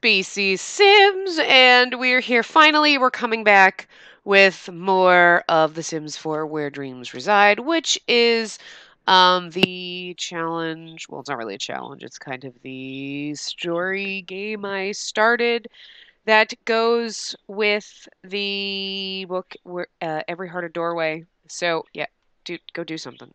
Species Sims, and we're here finally. We're coming back with more of The Sims 4 Where Dreams Reside, which is the challenge. Well, it's not really a challenge, it's kind of the story game I started that goes with the book Every Heart a Doorway. So, yeah, go do something.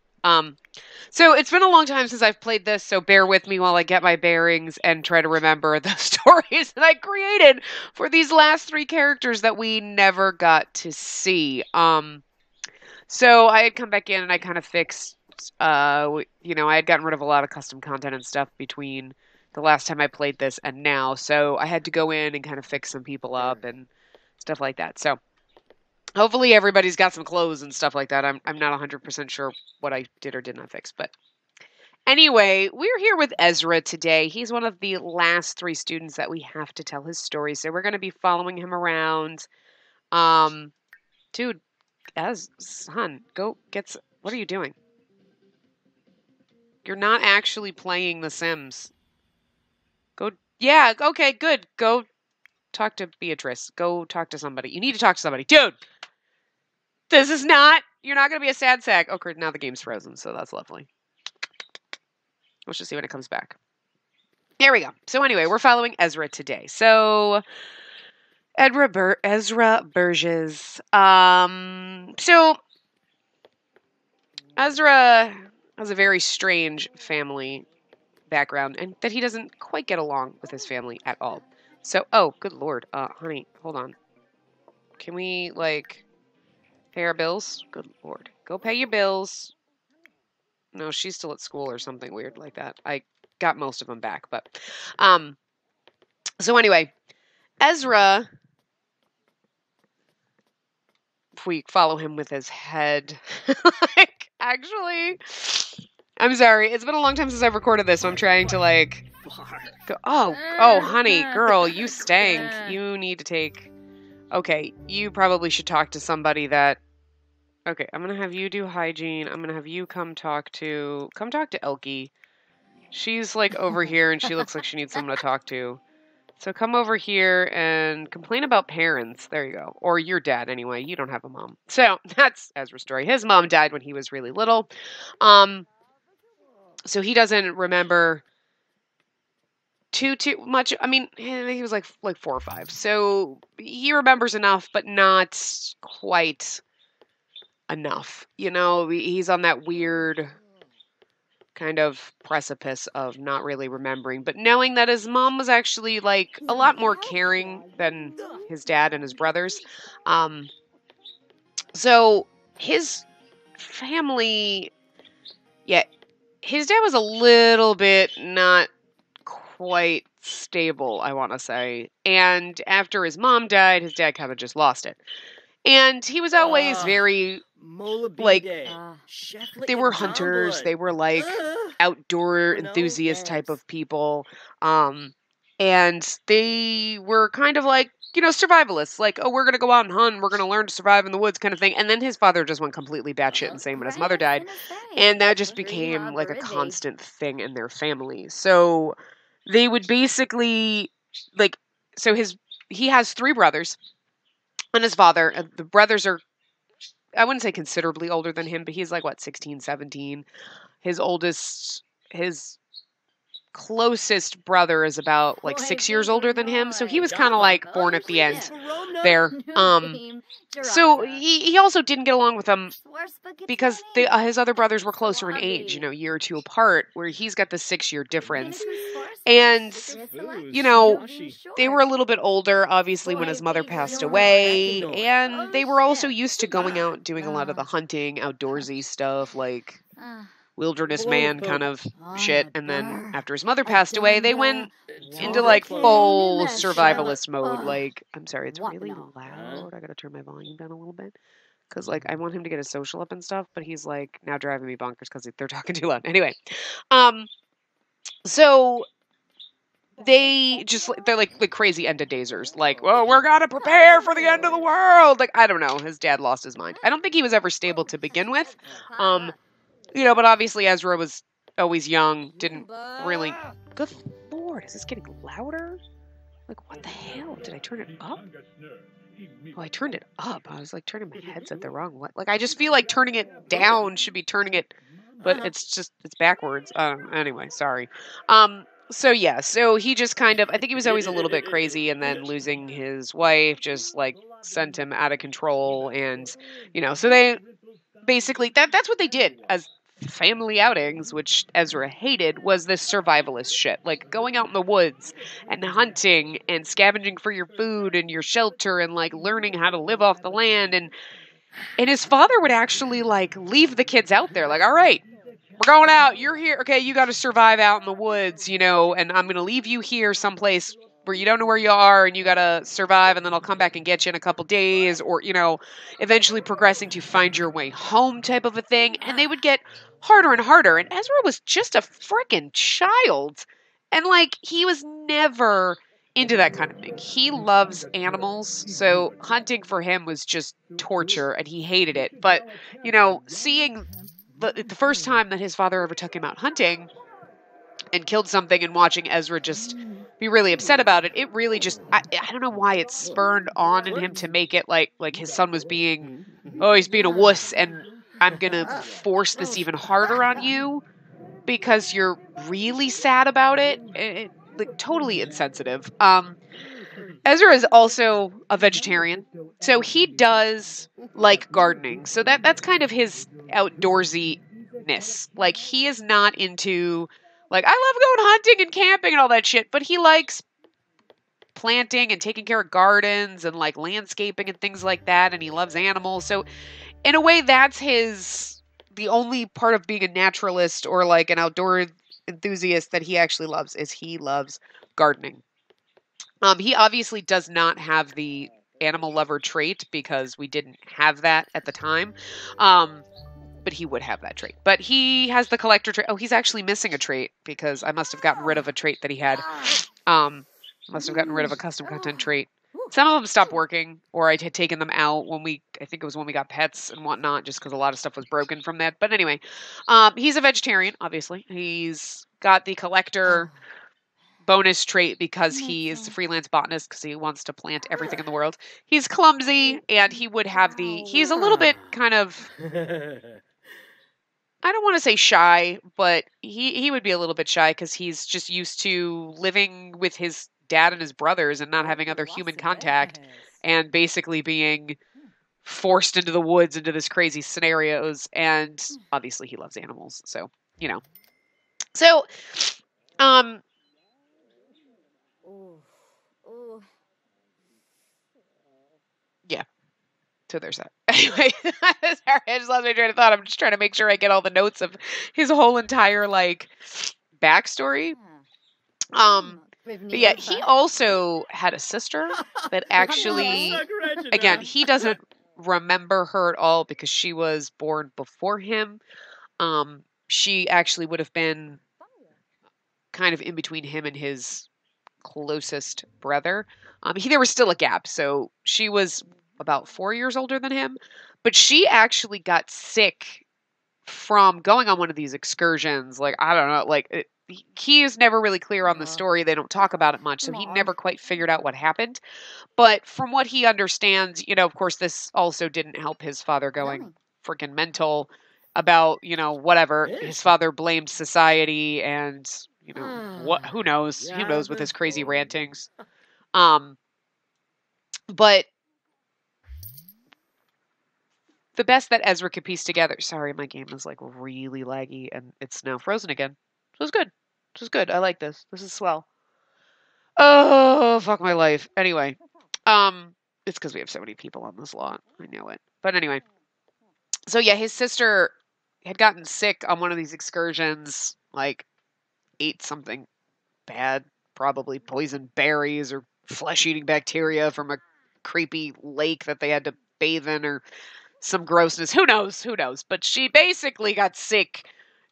So it's been a long time since I've played this, so bear with me while I get my bearings and try to remember the stories that I created for these last three characters that we never got to see. So I had come back in and I kind of fixed, I had gotten rid of a lot of custom content and stuff between the last time I played this and now. So I had to go in and kind of fix some people up and stuff like that. So hopefully everybody's got some clothes and stuff like that. I'm not 100% sure what I did or did not fix, but anyway, we're here with Ezra today. He's one of the last three students that we have to tell his story, so we're going to be following him around. Dude, son, go get. What are you doing? You're not actually playing The Sims. Go. Yeah. Okay. Good. Go talk to Beatrice. Go talk to somebody. You need to talk to somebody, dude. This is not. You're not going to be a sad sack. Oh, now the game's frozen, so that's lovely. Let's just see when it comes back. There we go. So anyway, we're following Ezra today. So Ezra Burgess. So Ezra has a very strange family background, and that he doesn't quite get along with his family at all. So, oh, good lord, honey, hold on. Can we pay our bills? Good lord, go pay your bills. No, she's still at school or something weird like that. I got most of them back, but so anyway, Ezra, if we follow him with his head, actually, I'm sorry, it's been a long time since I've recorded this, so I'm trying to go, oh, honey, girl, you stank. You need to take, okay, you probably should talk to somebody that, okay, I'm going to have you do hygiene. I'm going to have you come talk to Elkie. She's over here and she looks like she needs someone to talk to. So come over here and complain about parents. There you go. Or your dad anyway. You don't have a mom. So that's Ezra's story. His mom died when he was really little. So he doesn't remember too much. I mean, he was like 4 or 5. So he remembers enough, but not quite enough. He's on that weird kind of precipice of not really remembering, but knowing that his mom was actually a lot more caring than his dad and his brothers. So his family, yeah, his dad was a little bit not quite stable, I want to say. And after his mom died, his dad kind of just lost it. And he was always very, they were hunters, they were outdoor enthusiast type of people. And they were kind of survivalists. Oh, we're going to go out and hunt, we're going to learn to survive in the woods kind of thing. And then his father just went completely batshit insane when his mother died. And that just became a constant thing in their family. So they would basically, he has 3 brothers. And his father, the brothers are, I wouldn't say considerably older than him, but he's 16, 17. His closest brother is about 6 years older than him. So he was kind of born at the end there. So he also didn't get along with them because his other brothers were closer in age, a year or 2 apart, where he's got the 6-year difference. And, they were a little bit older, obviously, when his mother passed away. And they were also used to going out doing a lot of the hunting, outdoorsy stuff, wilderness man kind of shit. And then after his mother passed away, they went into full survivalist mode. I'm sorry, it's really loud. I gotta turn my volume down a little bit. Because, I want him to get his social up and stuff, but he's, now driving me bonkers because they're talking too loud. Anyway, so they're crazy end of dazers. Oh, we're gonna prepare for the end of the world. I don't know. His dad lost his mind. I don't think he was ever stable to begin with. But obviously Ezra was always young, didn't really... Good lord, is this getting louder? Like, what the hell? Did I turn it up? Oh, I turned it up. I was like turning my headset the wrong way. Like, I just feel like turning it down should be turning it, but it's backwards. Anyway, sorry. So yeah, so he just kind of, I think he was always a little bit crazy, and then losing his wife just like sent him out of control, and so they basically that's what they did as family outings, which Ezra hated, was this survivalist shit, like going out in the woods and hunting and scavenging for your food and your shelter and like learning how to live off the land. And his father would actually like leave the kids out there, like, all right, we're going out, you're here, okay, you got to survive out in the woods, and I'm going to leave you here someplace where you don't know where you are, and you got to survive, and then I'll come back and get you in a couple days, or eventually progressing to find your way home type of a thing. And they would get harder and harder, and Ezra was just a freaking child, and like he was never into that kind of thing. He loves animals, so hunting for him was just torture, and he hated it. But seeing the first time that his father ever took him out hunting and killed something, and watching Ezra just be really upset about it, it really just, I don't know why it spurned on in him to make it like his son was being, oh, he's being a wuss, and I'm gonna force this even harder on you because you're really sad about it. Like, totally insensitive. Ezra is also a vegetarian, so he does like gardening. So that's kind of his outdoorsiness. Like, he is not into, like, I love going hunting and camping and all that shit, but he likes planting and taking care of gardens and like landscaping and things like that, and he loves animals. So in a way, that's the only part of being a naturalist or like an outdoor enthusiast that he actually loves, is he loves gardening. He obviously does not have the animal lover trait because we didn't have that at the time. But he would have that trait. But he has the collector trait. Oh, he's actually missing a trait because I must have gotten rid of a trait that he had. Must have gotten rid of a custom content trait. Some of them stopped working, or I had taken them out I think it was when we got pets and whatnot, just because a lot of stuff was broken from that. But anyway, he's a vegetarian, obviously. He's got the collector bonus trait because he is a freelance botanist, because he wants to plant everything in the world. He's clumsy, and he would have he's a little bit kind of, I don't want to say shy, but he would be a little bit shy because he's just used to living with his dad and his brothers and not having other human contact, and basically being forced into the woods into this crazy scenarios. And obviously he loves animals, so so um yeah, so there's that. Anyway, sorry, I just lost my train of thought. I'm just trying to make sure I get all the notes of his whole entire like backstory. But yeah, he also had a sister that actually, again, he doesn't remember her at all because she was born before him. She actually would have been kind of in between him and his closest brother. There was still a gap, so she was about 4 years older than him, but she actually got sick from going on one of these excursions. Like, I don't know, like he is never really clear on the story. They don't talk about it much, so he never quite figured out what happened. But from what he understands, of course, this also didn't help his father going freaking mental about, whatever. His father blamed society and, what, who knows? Who knows with his crazy rantings. But the best that Ezra could piece together. Sorry, my game is like really laggy and it's now frozen again. So it's good. This is good. I like this. This is swell. Oh, fuck my life. Anyway, it's because we have so many people on this lot. I know it. But anyway, so yeah, his sister had gotten sick on one of these excursions, like ate something bad, probably poisoned berries or flesh-eating bacteria from a creepy lake that they had to bathe in, or some grossness. Who knows? Who knows? But she basically got sick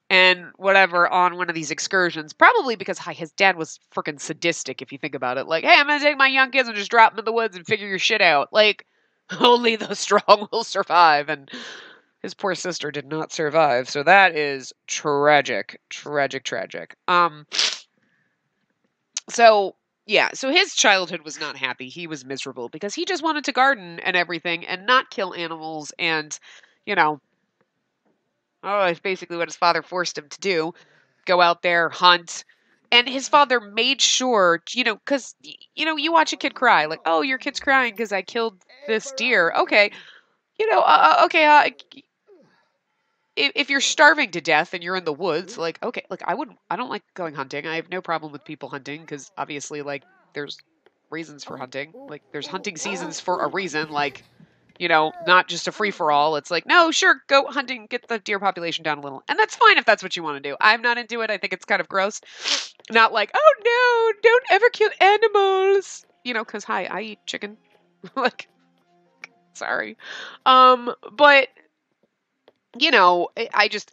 and whatever on one of these excursions, probably because his dad was freaking sadistic, if you think about it. Like, hey, I'm going to take my young kids and just drop them in the woods and figure your shit out. Like, only the strong will survive. And his poor sister did not survive. So that is tragic. Tragic, tragic. So, Yeah, so his childhood was not happy. He was miserable because he just wanted to garden and everything and not kill animals and, you know, oh, it's basically what his father forced him to do. Go out there, hunt. And his father made sure, because, you watch a kid cry, like, oh, your kid's crying because I killed this deer. Okay. Okay, if you're starving to death and you're in the woods, like, okay, like I don't like going hunting. I have no problem with people hunting because obviously, like, there's reasons for hunting. Like, there's hunting seasons for a reason. Like, not just a free for all. It's like, no, sure, go hunting, get the deer population down a little, and that's fine if that's what you want to do. I'm not into it. I think it's kind of gross. Not like, oh no, don't ever kill animals. Because hi, I eat chicken. Like, sorry, but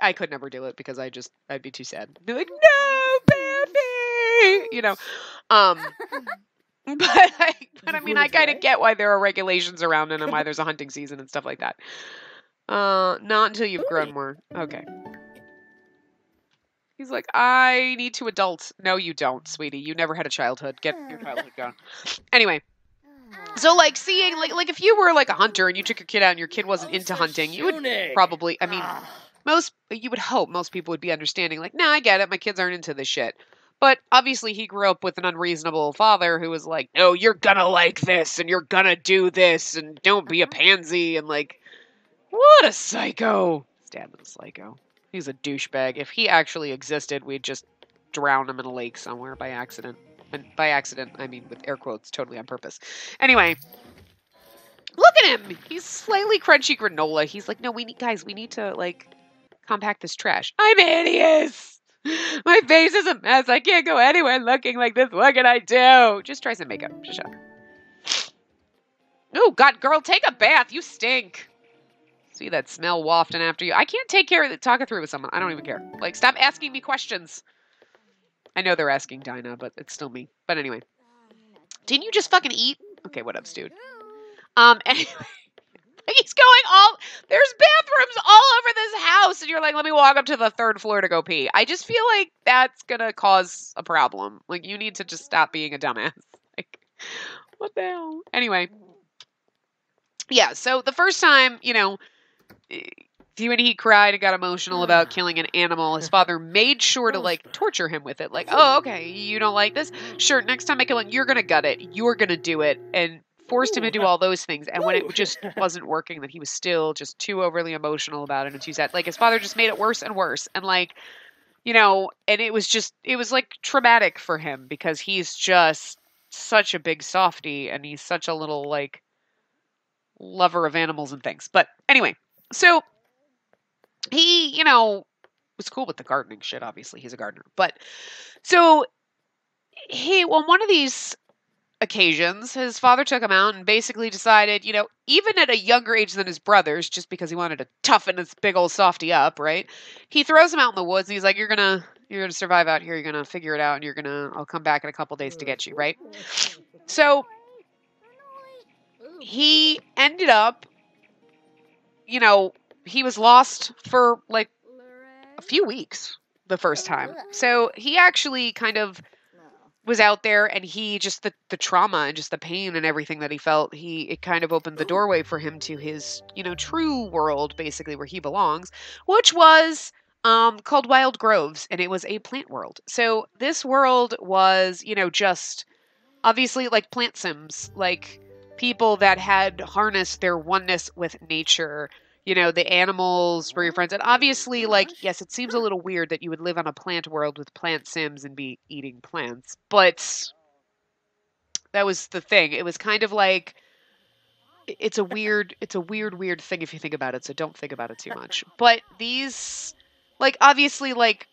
I could never do it because I'd be too sad. Be like, no, baby, um, but I mean, I kind of get why there are regulations around it and why there's a hunting season and stuff like that. Not until you've grown more. Okay. He's like, I need to adult. No, you don't, sweetie. You never had a childhood. Get your childhood gone. Anyway. So, like, seeing, like if you were, like, a hunter and you took your kid out and your kid wasn't into hunting, you would probably, I mean, you would hope most people would be understanding, like, nah, I get it, my kids aren't into this shit. But, obviously, he grew up with an unreasonable father who was like, no, you're gonna like this, and you're gonna do this, and don't be a pansy, and, like, what a psycho. His dad was a psycho. He's a douchebag. If he actually existed, we'd just drown him in a lake somewhere by accident. And by accident, I mean with air quotes, totally on purpose. Anyway, look at him. He's slightly crunchy granola. He's like, no, we need to, like, compact this trash. I'm hideous. My face is a mess. I can't go anywhere looking like this. What can I do? Just try some makeup. Just shut up. Oh, God, girl, take a bath. You stink. See that smell wafting after you. I can't take care of it. Talk it through with someone. I don't even care. Like, stop asking me questions. I know they're asking Dinah, but it's still me. But anyway. Didn't you just fucking eat? Okay, what up, dude? Anyway. He's going there's bathrooms all over this house, and you're like, let me walk up to the 3rd floor to go pee. I just feel like that's gonna cause a problem. Like, you need to just stop being a dumbass. Like, what the hell? Anyway. Yeah, so the first time, when he cried and got emotional about killing an animal, his father made sure to, like, torture him with it. Like, oh, okay, you don't like this? Sure, next time I kill it, you're gonna gut it. You're gonna do it. And forced him to do all those things. And when it just wasn't working, then he was still just too overly emotional about it and too sad. Like, his father just made it worse and worse. And, like, and it was, like, traumatic for him because he's just such a big softie and he's such a little, like, lover of animals and things. But anyway, so he, was cool with the gardening shit. Obviously, he's a gardener. But so on one of these occasions, his father took him out and basically decided, even at a younger age than his brothers, just because he wanted to toughen this big old softy up, right? He throws him out in the woods and he's like, you're gonna survive out here. You're gonna figure it out, and I'll come back in a couple days to get you, right? So he ended up, he was lost for like a few weeks the first time. So he actually kind of was out there, and he just the trauma and just the pain and everything that he felt, it kind of opened the doorway for him to his, true world, basically where he belongs, which was called Wild Groves, and it was a plant world. So this world was, just obviously like plant sims, like people that had harnessed their oneness with nature. The animals were your friends. And obviously, like, yes, it seems a little weird that you would live on a plant world with plant sims and be eating plants. But that was the thing. It was kind of like, it's a weird thing if you think about it. So don't think about it too much. But these, like, obviously, like,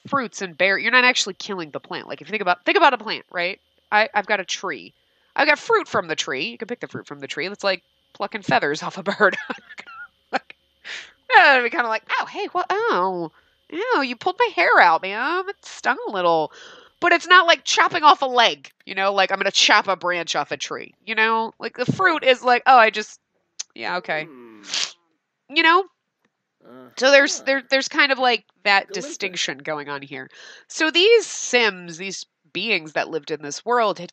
fruits and berries, you're not actually killing the plant. Like, if you think about a plant, right? I've got a tree. I've got fruit from the tree. You can pick the fruit from the tree. It's like plucking feathers off a bird. It'd be kind of like, oh, hey, what? Oh, you pulled my hair out, man. It stung a little. But it's not like chopping off a leg, like I'm going to chop a branch off a tree, like the fruit is like, oh, yeah, okay. So there's kind of like that distinction going on here. So these sims, these beings that lived in this world had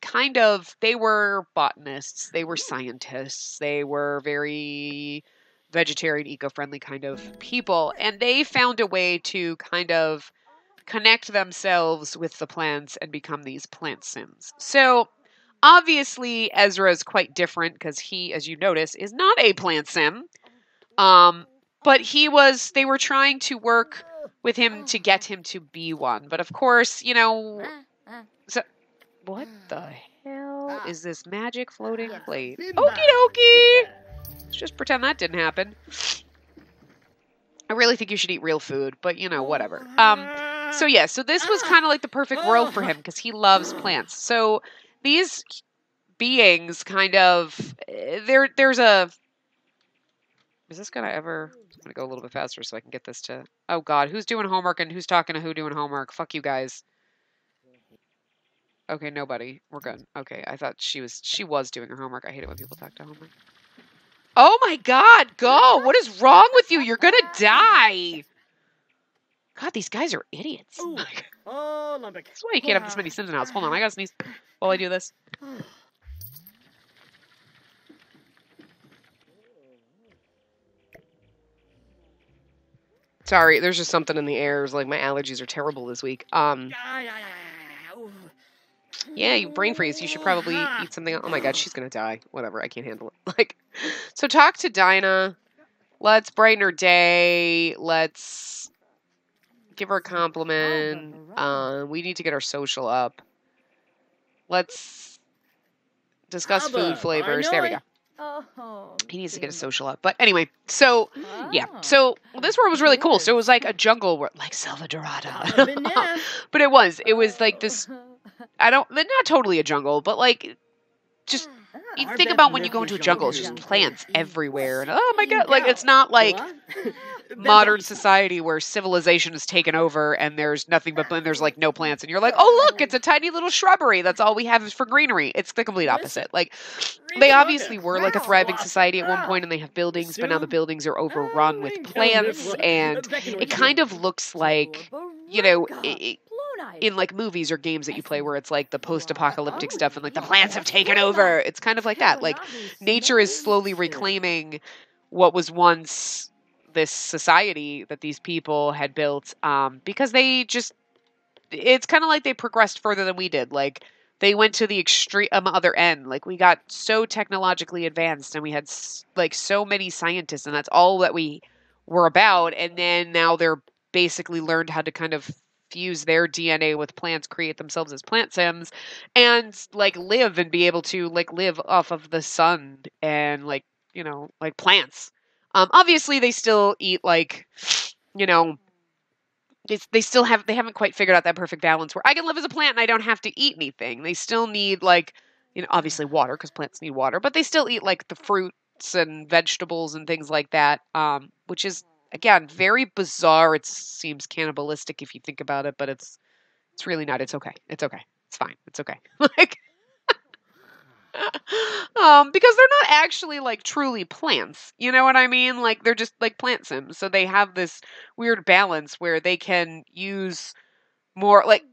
they were botanists, they were scientists, they were very vegetarian, eco-friendly kind of people, and they found a way to kind of connect themselves with the plants and become these plant sims. So obviously Ezra is quite different because he, as you notice, is not a plant sim. But they were trying to work with him to get him to be one. But of course, so what the hell is this magic floating plate? Okie dokie! Let's just pretend that didn't happen. I really think you should eat real food, but whatever. So this was kind of like the perfect world for him because he loves plants. So these beings kind of there's a is this gonna ever I'm gonna go a little bit faster so I can get this to oh god, who's doing homework and who's talking to who doing homework? Fuck you guys. Okay, nobody. We're good. Okay, I thought she was doing her homework. I hate it when people talk to homework. Oh my god, go! What is wrong with you? You're gonna die! God, these guys are idiots. That's why you can't have this many Sims in the house. Hold on, I gotta sneeze while I do this. Sorry, there's just something in the air. It's like my allergies are terrible this week. Yeah, you brain freeze. You should probably eat something. Oh my god, she's gonna die. Whatever, I can't handle it. So talk to Dinah. Let's brighten her day. Let's give her a compliment. We need to get our social up. Let's discuss food flavors. There we go. He needs to get his social up. But anyway, so, yeah. So, this world was really cool. So, it was like a jungle world, like Selva Dorada. But it was like this, not totally a jungle, but like, just, you think about when you go into a jungle, it's just plants everywhere. And oh my god, it's not like modern society where civilization is taken over and there's nothing but there's like no plants and you're like, oh look, it's a tiny little shrubbery, that's all we have is for greenery. It's the complete opposite. They obviously were like a thriving society at one point and they have buildings, but now the buildings are overrun with plants and it kind of looks like in like movies or games that you play where it's like the post-apocalyptic stuff and like the plants have taken over. It's kind of like that. Like nature is slowly reclaiming what was once this society that these people had built, because it's kind of like they progressed further than we did. Like they went to the extreme other end. Like we got so technologically advanced and we had like so many scientists and that's all that we were about. And then now they're basically learned how to kind of fuse their DNA with plants, create themselves as plant sims and like live and be able to like live off of the sun and like plants. Obviously, they still eat they haven't quite figured out that perfect balance where I can live as a plant and I don't have to eat anything. They still need obviously water because plants need water, but they still eat like the fruits and vegetables and things like that, which is again very bizarre. It seems cannibalistic if you think about it, but it's really not. It's okay. It's okay. It's fine. It's okay. Because they're not actually like truly plants, you know what I mean? Like they're just like plant sims. So they have this weird balance where they can use more like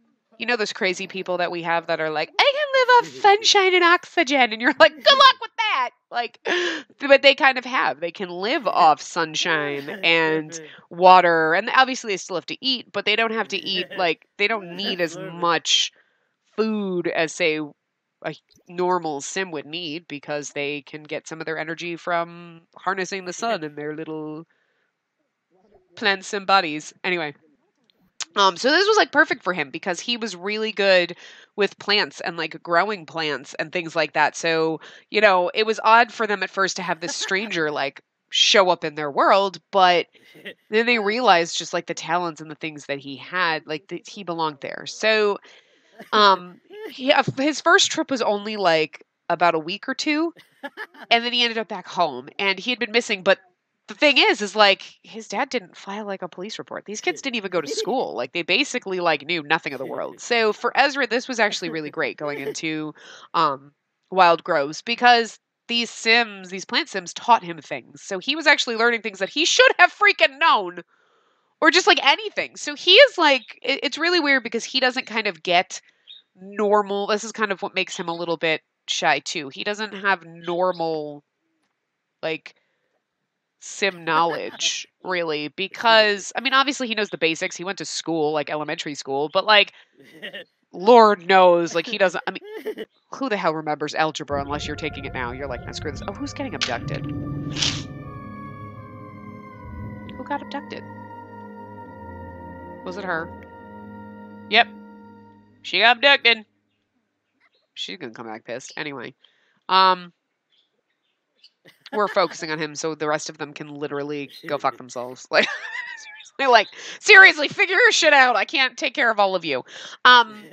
those crazy people that we have that are like, I can live off sunshine and oxygen and you're like, good luck with that. But they kind of they can live off sunshine and water and obviously they still have to eat, but they don't have to eat they don't need as much food as say a normal sim would need because they can get some of their energy from harnessing the sun in their little plant sim bodies. Anyway, so this was like perfect for him because he was really good with plants and like growing plants and things like that. So, it was odd for them at first to have this stranger like show up in their world, but then they realized just like the talents and the things that he had, he belonged there. So, his first trip was only like about a week or two, and then he ended up back home, and he had been missing. But the thing is like his dad didn't file like a police report. These kids didn't even go to school. Like they basically like knew nothing of the world. So for Ezra, this was actually really great going into Wild Groves because these plant sims taught him things. So he was actually learning things that he should have freaking known. Or just like anything. So he is like, it's really weird because he doesn't kind of get normal. This is kind of what makes him a little bit shy too. He doesn't have normal like sim knowledge really because I mean obviously he knows the basics. He went to school, like elementary school, but like Lord knows like he doesn't I mean who the hell remembers algebra unless you're taking it now? You're like, no, screw this. Oh, who's getting abducted? Who got abducted? Was it her? Yep. She got abducted. She's gonna come back pissed. Anyway. We're focusing on him so the rest of them can literally go fuck themselves. Seriously, figure your shit out. I can't take care of all of you.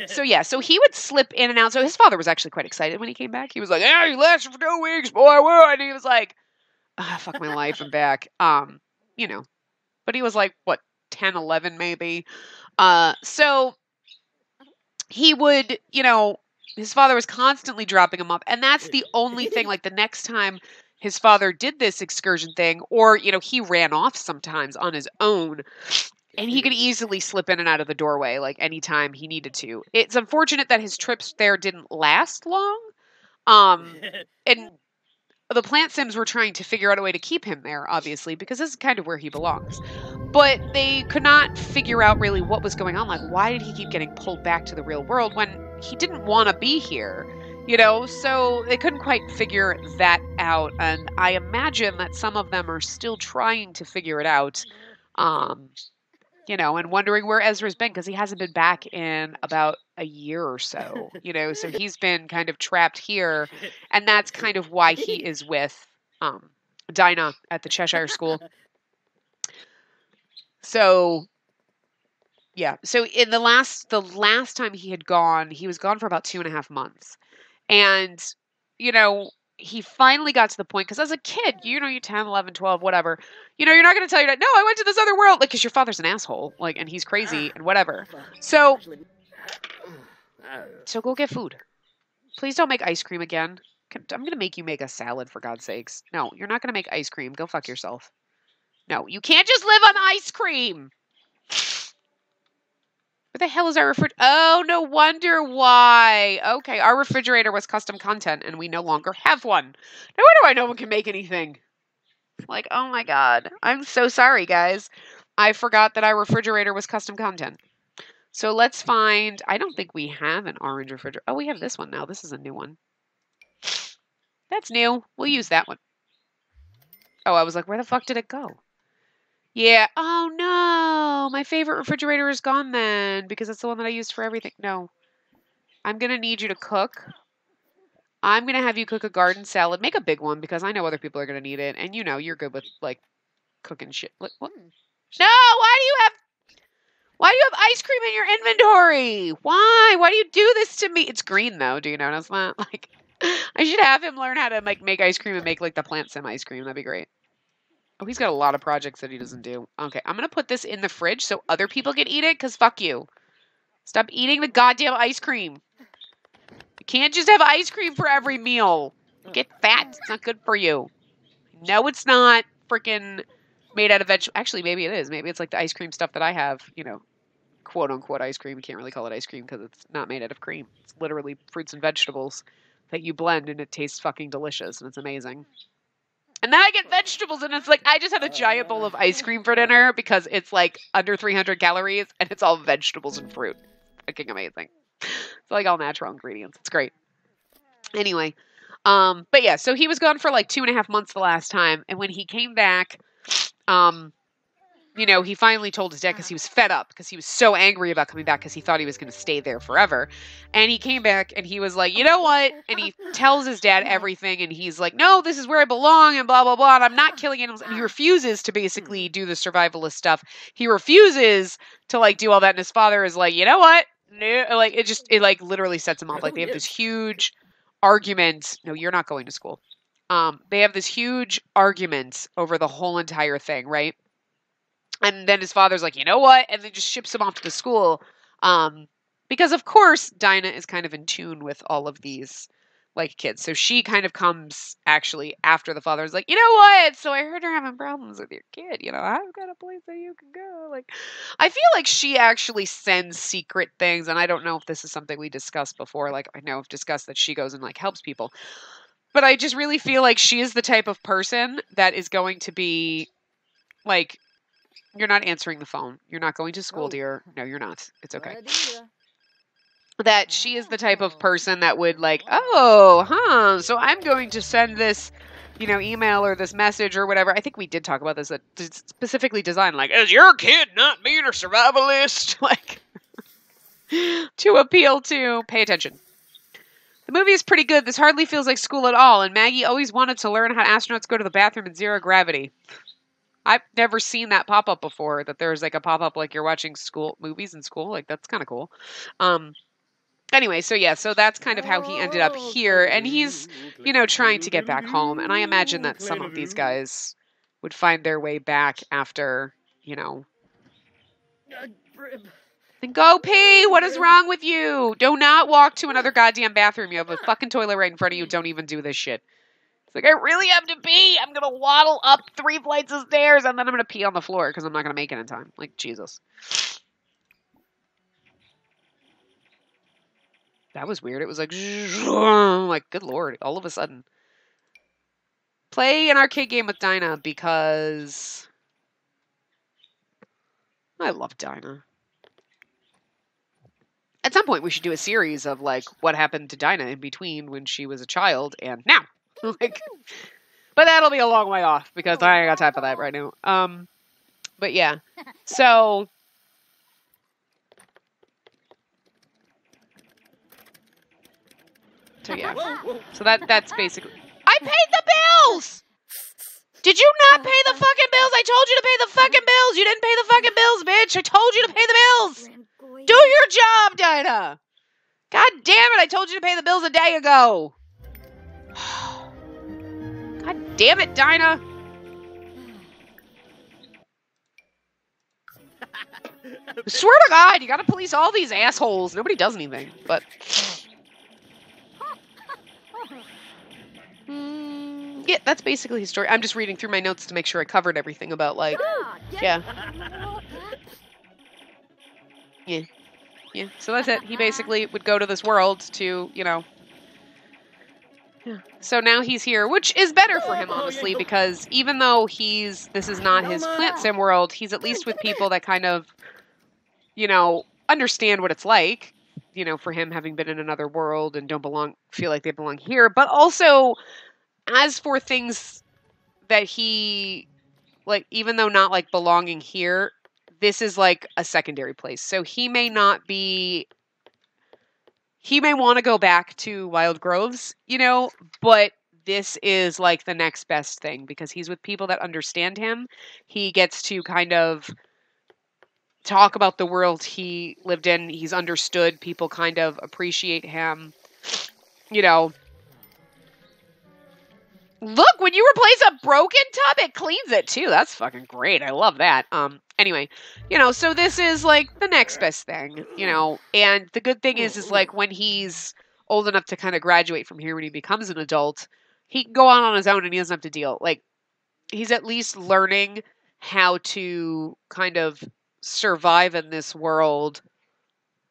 So yeah, so he would slip in and out. So his father was actually quite excited when he came back. He was like, "Yeah, you lasted for 2 weeks, boy, what?" And he was like, fuck my life, I'm back. You know. But he was like, what, 10, 11 maybe. So he would, his father was constantly dropping him off. And that's the only thing, like the next time his father did this excursion thing, or, he ran off sometimes on his own, and he could easily slip in and out of the doorway, like anytime he needed to. It's unfortunate that his trips there didn't last long. And the plant sims were trying to figure out a way to keep him there, obviously, because this is kind of where he belongs. But they could not figure out really what was going on. Like, why did he keep getting pulled back to the real world when he didn't want to be here? So they couldn't quite figure that out. And I imagine that some of them are still trying to figure it out. And wondering where Ezra's been because he hasn't been back in about a year or so, so he's been kind of trapped here. And that's kind of why he is with Dinah at the Cheshire School. So, yeah. So in the last time he had gone, he was gone for about 2.5 months. And, he finally got to the point, because as a kid, you're 10, 11, 12, whatever, you're not going to tell your dad, no, I went to this other world, like, because your father's an asshole, like, and he's crazy and whatever. So go get food. Please don't make ice cream again. I'm going to make you make a salad, for God's sakes. No, you're not going to make ice cream. Go fuck yourself. No, you can't just live on ice cream. Where the hell is our refrigerator? Oh, no wonder why. Okay, our refrigerator was custom content, and we no longer have one. No wonder why no one can make anything. Like, oh my god. I'm so sorry, guys. I forgot that our refrigerator was custom content. So let's find... I don't think we have an orange refrigerator. Oh, we have this one now. This is a new one. That's new. We'll use that one. Oh, I was like, where the fuck did it go? Yeah. Oh, no. My favorite refrigerator is gone then because it's the one that I used for everything. No. I'm going to need you to cook. I'm going to have you cook a garden salad. Make a big one because I know other people are going to need it. And you're good with, like, cooking shit. What? No! Why do you have ice cream in your inventory? Why? Why do you do this to me? It's green, though. Do you notice that? Like, I should have him learn how to, like, make ice cream and make, like, the plant sim ice cream. That'd be great. Oh, he's got a lot of projects that he doesn't do. Okay, I'm going to put this in the fridge so other people can eat it, because fuck you. Stop eating the goddamn ice cream. You can't just have ice cream for every meal. Get fat. It's not good for you. No, it's not freaking made out of vegetables. Actually, maybe it is. Maybe it's like the ice cream stuff that I have, quote unquote ice cream. You can't really call it ice cream because it's not made out of cream. It's literally fruits and vegetables that you blend and it tastes fucking delicious and it's amazing. And then I get vegetables, and it's like I just had a giant bowl of ice cream for dinner because it's like under 300 calories, and it's all vegetables and fruit. Fucking amazing. It's like all natural ingredients. It's great. Anyway, but yeah, so he was gone for like 2.5 months the last time, and when he came back, he finally told his dad because he was fed up because he was so angry about coming back because he thought he was going to stay there forever. And he came back and he was like, you know what? And he tells his dad everything. And he's like, no, this is where I belong and blah, blah, blah. And I'm not killing animals. And he refuses to basically do the survivalist stuff. He refuses to like do all that. And his father is like, you know what? No, like it like literally sets him off. Like they have this huge argument. No, you're not going to school. They have this huge argument over the whole entire thing, right? And then his father's like, you know what? And then just ships him off to the school. Because, of course, Dinah is kind of in tune with all of these like kids. So she kind of comes actually after the father is like, you know what? So I heard you're having problems with your kid. You know, I've got a place that you can go. Like, I feel like she actually sends secret things, and I don't know if this is something we discussed before. Like, I know I've discussed that she goes and like helps people, but I just really feel like she is the type of person that is going to be like, you're not answering the phone. You're not going to school, dear. No, you're not. It's okay. That she is the type of person that would like, oh, huh, so I'm going to send this, you know, email or this message or whatever. I think we did talk about this, that specifically designed, like, is your kid not being a survivalist? Like, to appeal to, pay attention. The movie is pretty good. This hardly feels like school at all, and Maggie always wanted to learn how astronauts go to the bathroom in zero gravity. I've never seen that pop up before, that there's like a pop up like you're watching school movies in school. Like, that's kind of cool. Anyway, so yeah, so that's kind of how he ended up here, and he's, you know, trying to get back home, and I imagine that some of these guys would find their way back after, you know. Then go pee! What is wrong with you? Do not walk to another goddamn bathroom. You have a fucking toilet right in front of you. Don't even do this shit. It's like, I really have to pee. I'm gonna waddle up 3 flights of stairs, and then I'm gonna pee on the floor, because I'm not gonna make it in time. Like, Jesus. That was weird. It was like, like, good lord, all of a sudden. Play an arcade game with Dinah because I love Dinah. At some point, we should do a series of like what happened to Dinah in between when she was a child and now. Like, but that'll be a long way off because I ain't got time for that right now. But yeah, so. So yeah, so that's basically. I paid the bills. Did you not pay the fucking bills? I told you to pay the fucking bills. You didn't pay the fucking bills, bitch. I told you to pay the bills. Do your job, Dinah. God damn it! I told you to pay the bills a day ago. God damn it, Dinah. I swear to God, you gotta police all these assholes. Nobody does anything, but. Yeah, that's basically his story. I'm just reading through my notes to make sure I covered everything about, like, yeah. Yeah. Yeah, so that's it. He basically would go to this world to, you know. Yeah. So now he's here, which is better for him, honestly, because even though this is not his plant sim world, he's at least with people that kind of, you know, understand what it's like, you know, for him having been in another world and feel like they belong here. But also, as for things that he, like, even though not like belonging here, this is like a secondary place. So he may want to go back to Wild Groves, you know, but this is like the next best thing because he's with people that understand him. He gets to kind of talk about the world he lived in. He's understood. People kind of appreciate him, you know. Look, when you replace a broken tub, it cleans it too. That's fucking great. I love that. Anyway, you know, so this is like the next best thing, you know, and the good thing is like when he's old enough to kind of graduate from here, when he becomes an adult, he can go on his own and he doesn't have to deal. Like, he's at least learning how to kind of survive in this world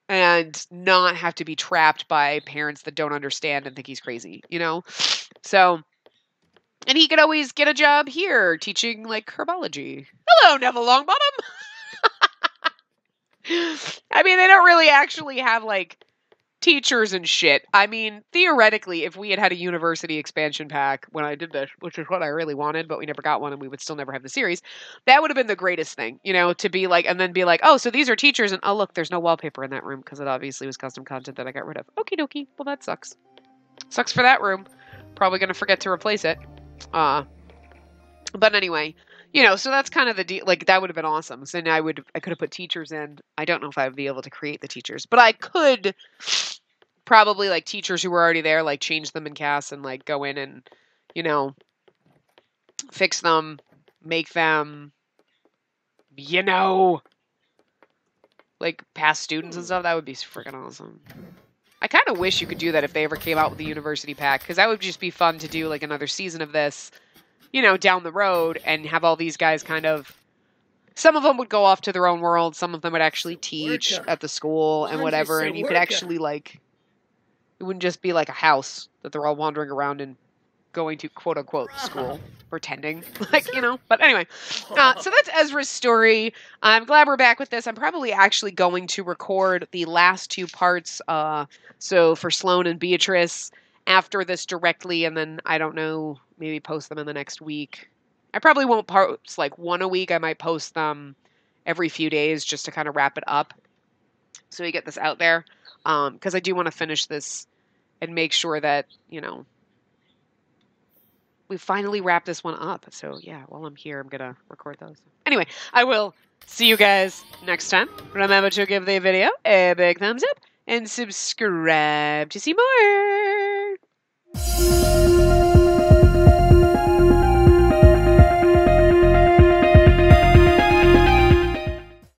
and not have to be trapped by parents that don't understand and think he's crazy, you know? So. And he could always get a job here teaching, like, herbology. Hello, Neville Longbottom! I mean, they don't really actually have, like, teachers and shit. I mean, theoretically, if we had had a university expansion pack when I did this, which is what I really wanted, but we never got one and we would still never have the series, that would have been the greatest thing, you know, to be like, and then be like, oh, so these are teachers, and oh, look, there's no wallpaper in that room because it obviously was custom content that I got rid of. Okie dokie. Well, that sucks. Sucks for that room. Probably going to forget to replace it. But anyway, you know, so that's kind of the deal. Like, that would have been awesome. So now I could have put teachers in. I don't know if I would be able to create the teachers, but I could probably, like, teachers who were already there, like, change them in cast and, like, go in and, you know, fix them, make them, you know, like, past students and stuff. That would be freaking awesome. I kind of wish you could do that if they ever came out with the University Pack, because that would just be fun to do like another season of this, you know, down the road and have all these guys kind of. Some of them would go off to their own world. Some of them would actually teach at the school and whatever. And you could actually like, it wouldn't just be like a house that they're all wandering around and going to quote unquote school, pretending like, you know. But anyway, so that's Ezra's story. I'm glad we're back with this. I'm probably actually going to record the last two parts. So for Sloane and Beatrice after this directly, and then I don't know, maybe post them in the next week. I probably won't post like one a week. I might post them every few days just to kind of wrap it up so we get this out there. Because I do want to finish this and make sure that, you know, we finally wrap this one up. So yeah, while I'm here, I'm going to record those. Anyway, I will see you guys next time. Remember to give the video a big thumbs up and subscribe to see more.